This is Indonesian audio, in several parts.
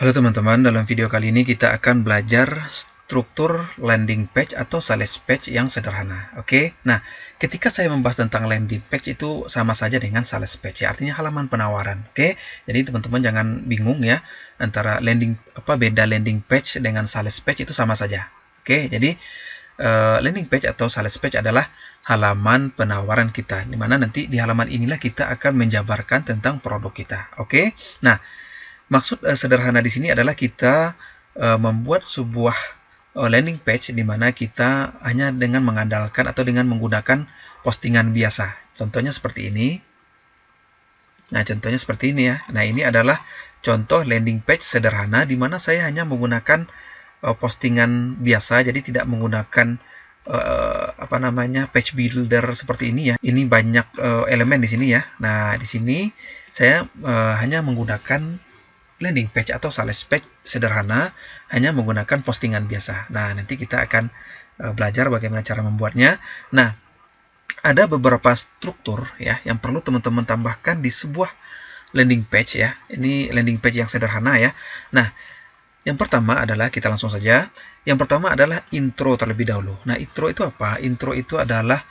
Halo teman-teman, dalam video kali ini kita akan belajar struktur landing page atau sales page yang sederhana. Oke, nah ketika saya membahas tentang landing page itu sama saja dengan sales page, ya, artinya halaman penawaran. Oke, jadi teman-teman jangan bingung ya antara beda landing page dengan sales page itu sama saja. Oke, jadi landing page atau sales page adalah halaman penawaran kita, dimana nanti di halaman inilah kita akan menjabarkan tentang produk kita. Oke, nah maksud sederhana di sini adalah kita membuat sebuah landing page di mana kita hanya dengan mengandalkan atau dengan menggunakan postingan biasa. Contohnya seperti ini. Nah, contohnya seperti ini ya. Nah, ini adalah contoh landing page sederhana di mana saya hanya menggunakan postingan biasa, jadi tidak menggunakan page builder seperti ini ya. Ini banyak elemen di sini ya. Nah, di sini saya hanya menggunakan landing page atau sales page sederhana hanya menggunakan postingan biasa. Nah, nanti kita akan belajar bagaimana cara membuatnya. Nah, ada beberapa struktur ya yang perlu teman-teman tambahkan di sebuah landing page ya. Ini landing page yang sederhana ya. Nah, yang pertama adalah kita langsung saja. Yang pertama adalah intro terlebih dahulu. Nah, intro itu apa? Intro itu adalah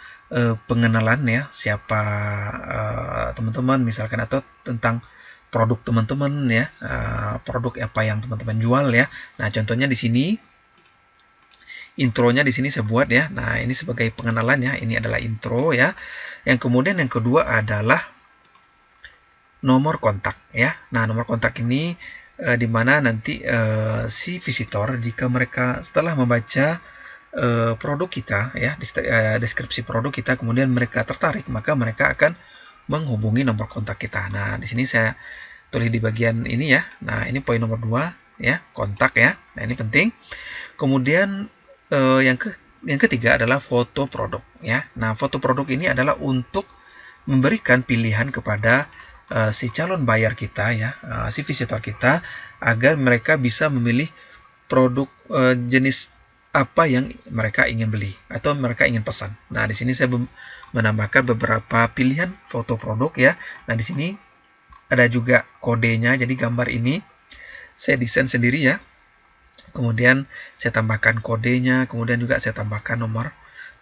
pengenalan ya, siapa teman-teman misalkan, atau tentang produk teman-teman ya, produk apa yang teman-teman jual ya. Nah, contohnya di sini intronya di sini saya buat ya. Nah, ini sebagai pengenalan ya. Ini adalah intro ya. Yang kemudian yang kedua adalah nomor kontak ya. Nah, nomor kontak ini di mana nanti si visitor jika mereka setelah membaca produk kita ya, deskripsi produk kita, kemudian mereka tertarik, maka mereka akan menghubungi nomor kontak kita. Nah, di sini saya tulis di bagian ini ya. Nah, ini poin nomor 2 ya, kontak ya. Nah, ini penting. Kemudian yang ketiga adalah foto produk ya. Nah, foto produk ini adalah untuk memberikan pilihan kepada si calon buyer kita ya, si visitor kita, agar mereka bisa memilih produk jenis apa yang mereka ingin beli atau mereka ingin pesan. Nah, di sini saya menambahkan beberapa pilihan foto produk ya. Nah, di sini ada juga kodenya, jadi gambar ini saya desain sendiri ya. Kemudian saya tambahkan kodenya, kemudian juga saya tambahkan nomor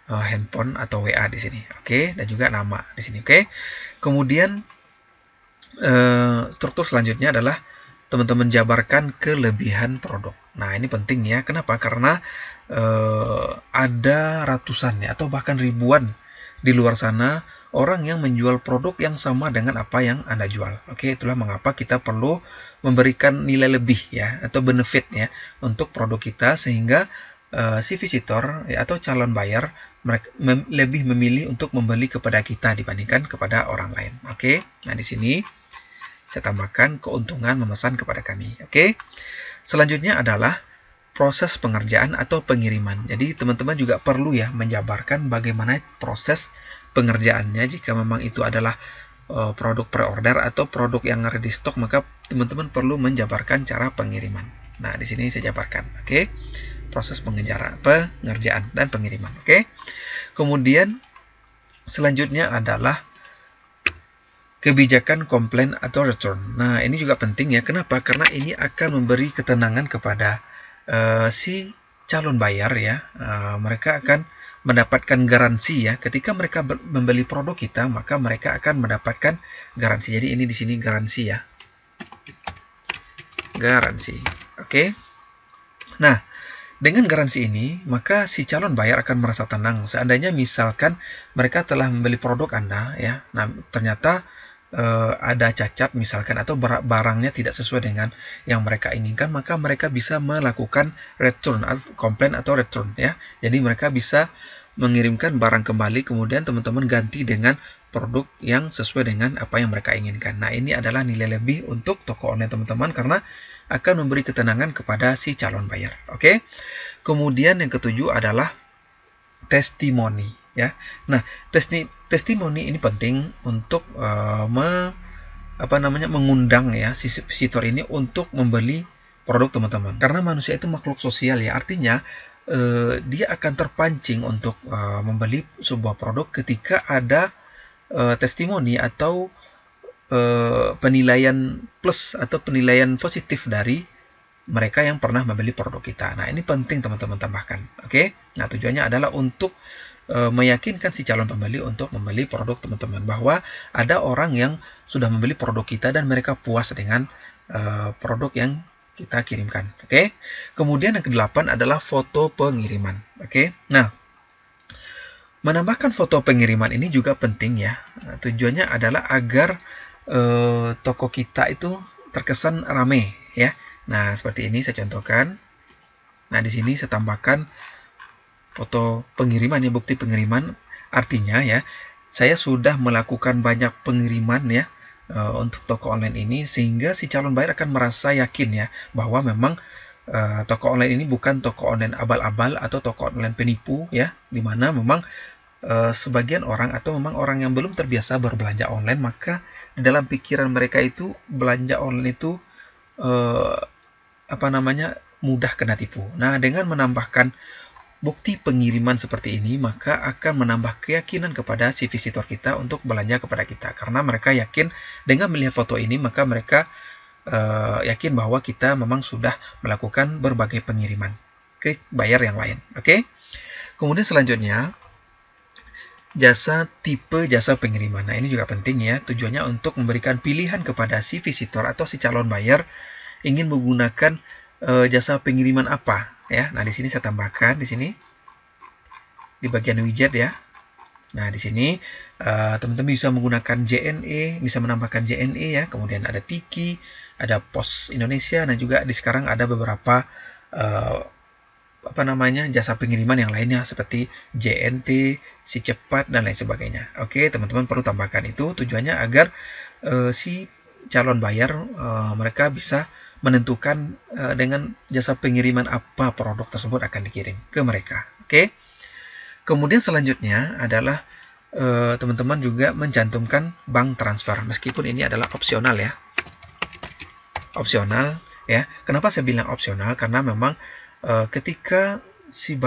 handphone atau WA di sini. Oke, dan juga nama di sini. Oke. Kemudian struktur selanjutnya adalah teman-teman jabarkan kelebihan produk. Nah, ini penting ya. Kenapa? Karena ada ratusan ya, atau bahkan ribuan di luar sana orang yang menjual produk yang sama dengan apa yang Anda jual. Oke, itulah mengapa kita perlu memberikan nilai lebih ya, atau benefit ya untuk produk kita, sehingga si visitor ya, atau calon buyer mereka lebih memilih untuk membeli kepada kita dibandingkan kepada orang lain. Oke, nah di sini saya tambahkan keuntungan memesan kepada kami. Oke, selanjutnya adalah proses pengerjaan atau pengiriman. Jadi teman-teman juga perlu ya menjabarkan bagaimana proses pengerjaannya. Jika memang itu adalah produk pre-order atau produk yang ready stock, maka teman-teman perlu menjabarkan cara pengiriman. Nah, di sini saya jabarkan. Oke, proses pengerjaan dan pengiriman. Oke, kemudian selanjutnya adalah kebijakan komplain atau return. Nah, ini juga penting ya. Kenapa? Karena ini akan memberi ketenangan kepada si calon buyer ya. Mereka akan mendapatkan garansi ya. Ketika mereka membeli produk kita, maka mereka akan mendapatkan garansi. Jadi ini di sini garansi ya. Garansi. Oke. Nah, dengan garansi ini, maka si calon buyer akan merasa tenang. Seandainya misalkan mereka telah membeli produk Anda ya. Nah, ternyata ada cacat misalkan, atau barangnya tidak sesuai dengan yang mereka inginkan, maka mereka bisa melakukan return, komplain atau return ya. Jadi mereka bisa mengirimkan barang kembali, kemudian teman-teman ganti dengan produk yang sesuai dengan apa yang mereka inginkan. Nah, ini adalah nilai lebih untuk toko online teman-teman, karena akan memberi ketenangan kepada si calon buyer. Oke. Kemudian yang ketujuh adalah testimoni ya. Nah, testimoni ini penting untuk mengundang ya si visitor ini untuk membeli produk teman-teman. Karena manusia itu makhluk sosial ya. Artinya dia akan terpancing untuk membeli sebuah produk ketika ada testimoni atau penilaian plus atau penilaian positif dari mereka yang pernah membeli produk kita. Nah, ini penting teman-teman tambahkan. Oke. Nah, tujuannya adalah untuk meyakinkan si calon pembeli untuk membeli produk teman-teman, bahwa ada orang yang sudah membeli produk kita dan mereka puas dengan produk yang kita kirimkan. Oke. Kemudian yang ke-8 adalah foto pengiriman. Oke. Nah, menambahkan foto pengiriman ini juga penting ya. Tujuannya adalah agar toko kita itu terkesan rame ya. Nah, seperti ini saya contohkan. Nah, di sini saya tambahkan foto pengiriman ya, bukti pengiriman. Artinya ya, saya sudah melakukan banyak pengiriman ya untuk toko online ini, sehingga si calon buyer akan merasa yakin ya bahwa memang toko online ini bukan toko online abal-abal atau toko online penipu ya, dimana memang sebagian orang atau memang orang yang belum terbiasa berbelanja online, maka di dalam pikiran mereka itu belanja online itu mudah kena tipu. Nah, dengan menambahkan bukti pengiriman seperti ini, maka akan menambah keyakinan kepada si visitor kita untuk belanja kepada kita. Karena mereka yakin dengan melihat foto ini, maka mereka yakin bahwa kita memang sudah melakukan berbagai pengiriman ke buyer yang lain. Oke. Kemudian selanjutnya, tipe jasa pengiriman. Nah, ini juga penting ya. Tujuannya untuk memberikan pilihan kepada si visitor atau si calon buyer ingin menggunakan jasa pengiriman apa ya. Nah, di sini saya tambahkan di sini di bagian widget ya. Nah, di sini teman-teman bisa menggunakan JNE, bisa menambahkan JNE ya. Kemudian ada Tiki, ada Pos Indonesia, dan juga sekarang ada beberapa jasa pengiriman yang lainnya seperti JNT, Si Cepat, dan lain sebagainya. Oke, teman-teman perlu tambahkan itu, tujuannya agar si calon buyer mereka bisa menentukan dengan jasa pengiriman apa produk tersebut akan dikirim ke mereka. Oke. Kemudian selanjutnya adalah teman-teman juga mencantumkan bank transfer, meskipun ini adalah opsional ya. Opsional ya. Kenapa saya bilang opsional? Karena memang ketika si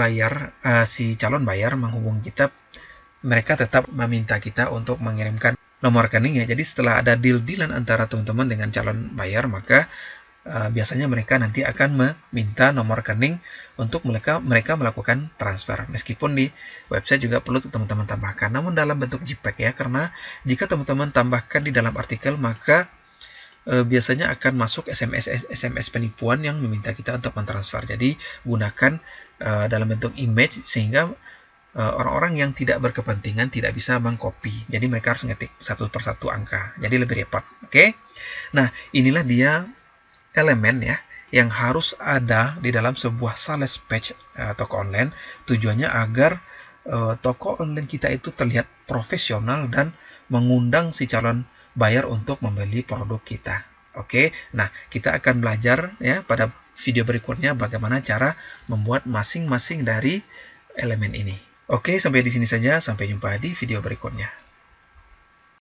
calon buyer menghubungi kita, mereka tetap meminta kita untuk mengirimkan nomor rekening ya. Jadi setelah ada deal-dealan antara teman-teman dengan calon buyer, maka biasanya mereka nanti akan meminta nomor rekening untuk mereka melakukan transfer. Meskipun di website juga perlu teman-teman tambahkan, namun dalam bentuk JPEG ya, karena jika teman-teman tambahkan di dalam artikel, maka biasanya akan masuk SMS penipuan yang meminta kita untuk mentransfer. Jadi gunakan dalam bentuk image, sehingga orang-orang yang tidak berkepentingan tidak bisa mengcopy. Jadi mereka harus ngetik satu persatu angka. Jadi lebih repot. Oke. Nah, inilah dia elemen ya yang harus ada di dalam sebuah sales page toko online. Tujuannya agar toko online kita itu terlihat profesional dan mengundang si calon buyer untuk membeli produk kita. Oke. Nah, kita akan belajar ya pada video berikutnya bagaimana cara membuat masing-masing dari elemen ini. Oke, sampai di sini saja. Sampai jumpa di video berikutnya.